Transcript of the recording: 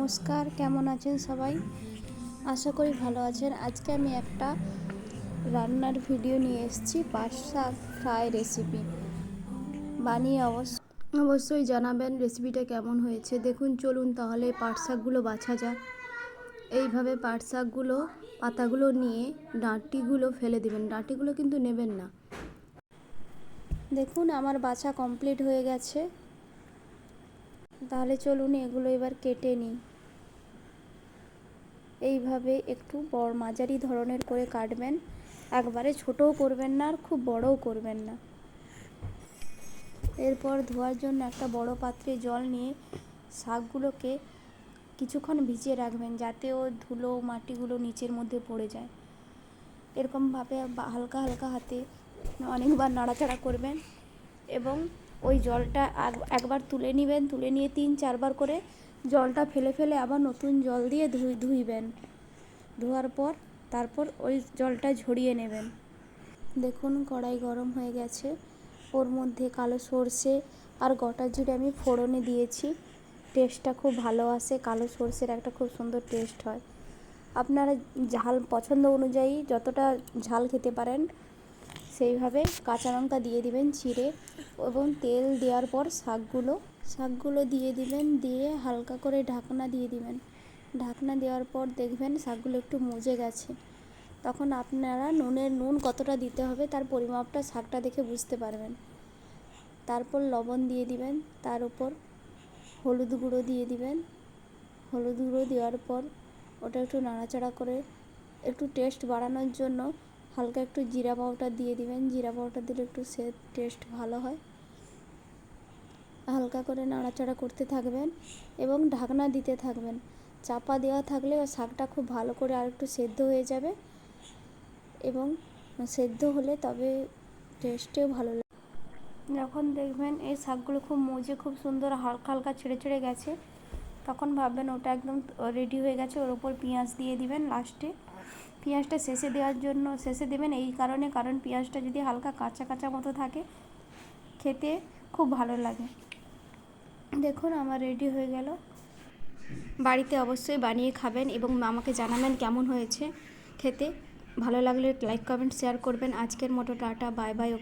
নমস্কার, কেমন আছেন সবাই? আশা করি ভালো আছেন। আজকে আমি একটা রান্নার ভিডিও নিয়ে এসেছি, পাট শাক ফ্রাই রেসিপি। বানিয়ে অবশ্যই জানাবেন রেসিপিটা কেমন হয়েছে। দেখুন, চলুন তাহলে পাট শাকগুলো বাছা যাক। এইভাবে পাট শাকগুলো পাতাগুলো নিয়ে ডাঁটিগুলো ফেলে দিবেন, ডাঁটিগুলো কিন্তু নেবেন না। দেখুন আমার বাছা কমপ্লিট হয়ে গেছে। তাহলে চলুন এগুলো এবার কেটে নিই। এইভাবে একটু বড় মাঝারি ধরনের করে কাটবেন, একবারে ছোটও করবেন না আর খুব বড়ও করবেন না। এরপর ধোয়ার জন্য একটা বড় পাত্রে জল নিয়ে শাকগুলোকে কিছুক্ষণ ভিজিয়ে রাখবেন, যাতে ও ধুলো মাটিগুলো নিচের মধ্যে পড়ে যায়। এরকমভাবে হালকা হালকা হাতে অনেকবার নাড়াচাড়া করবেন এবং ওই জলটা একবার তুলে নেবেন। তুলে নিয়ে 3-4 বার করে জলটা ফেলে ফেলে আবার নতুন জল দিয়ে ধুইবেন। ধোয়ার পর তারপর ওই জলটা ঝরিয়ে নেবেন। দেখুন কড়াই গরম হয়ে গেছে, ওর মধ্যে কালো সর্ষে আর গোটা জিরে আমি ফোড়নে দিয়েছি। টেস্টটা খুব ভালো আসে, কালো সর্ষের একটা খুব সুন্দর টেস্ট হয়। আপনারা ঝাল পছন্দ অনুযায়ী যতটা ঝাল খেতে পারেন সেইভাবে কাঁচা লঙ্কা দিয়ে দিবেন চিড়ে, এবং তেল দেওয়ার পর শাকগুলো দিয়ে দিবেন, দিয়ে হালকা করে ঢাকনা দিয়ে দিবেন। ঢাকনা দেওয়ার পর দেখবেন শাকগুলো একটু মজে গেছে। তখন আপনারা নুন কতটা দিতে হবে তার পরিমাপটা শাকটা দেখে বুঝতে পারবেন। তারপর লবণ দিয়ে দিবেন, তার উপর হলুদ গুঁড়ো দিয়ে দিবেন। হলুদ গুঁড়ো দেওয়ার পর ওটা একটু নাড়াচাড়া করে একটু টেস্ট বাড়ানোর জন্য হালকা একটু জিরা পাউডার দিয়ে দিবেন। জিরা পাউডার দিলে একটু টেস্ট ভালো হয়। হালকা করে নাড়াচাড়া করতে থাকবেন এবং ঢাকনা দিতে থাকবেন। চাপা দেওয়া থাকলে শাকটা খুব ভালো করে আর একটু সেদ্ধ হয়ে যাবে, এবং সেদ্ধ হলে তবে টেস্টেও ভালো লাগে। যখন দেখবেন এই শাকগুলো খুব মজে খুব সুন্দর হালকা হালকা ছেড়ে ছেড়ে গেছে, তখন ভাববেন ওটা একদম রেডি হয়ে গেছে। ওর ওপর পেঁয়াজ দিয়ে দিবেন লাস্টে। পেঁয়াজটা শেষে দেবেন এই কারণ পেঁয়াজটা যদি হালকা কাঁচা কাঁচা মতো থাকে খেতে খুব ভালো লাগে। দেখুন আমার রেডি হয়ে গেল। বাড়িতে অবশ্যই বানিয়ে খাবেন এবং আমাকে জানাবেন কেমন হয়েছে খেতে। ভালো লাগলে লাইক কমেন্ট শেয়ার করবেন। আজকের মতো টাটা, বাই বাই।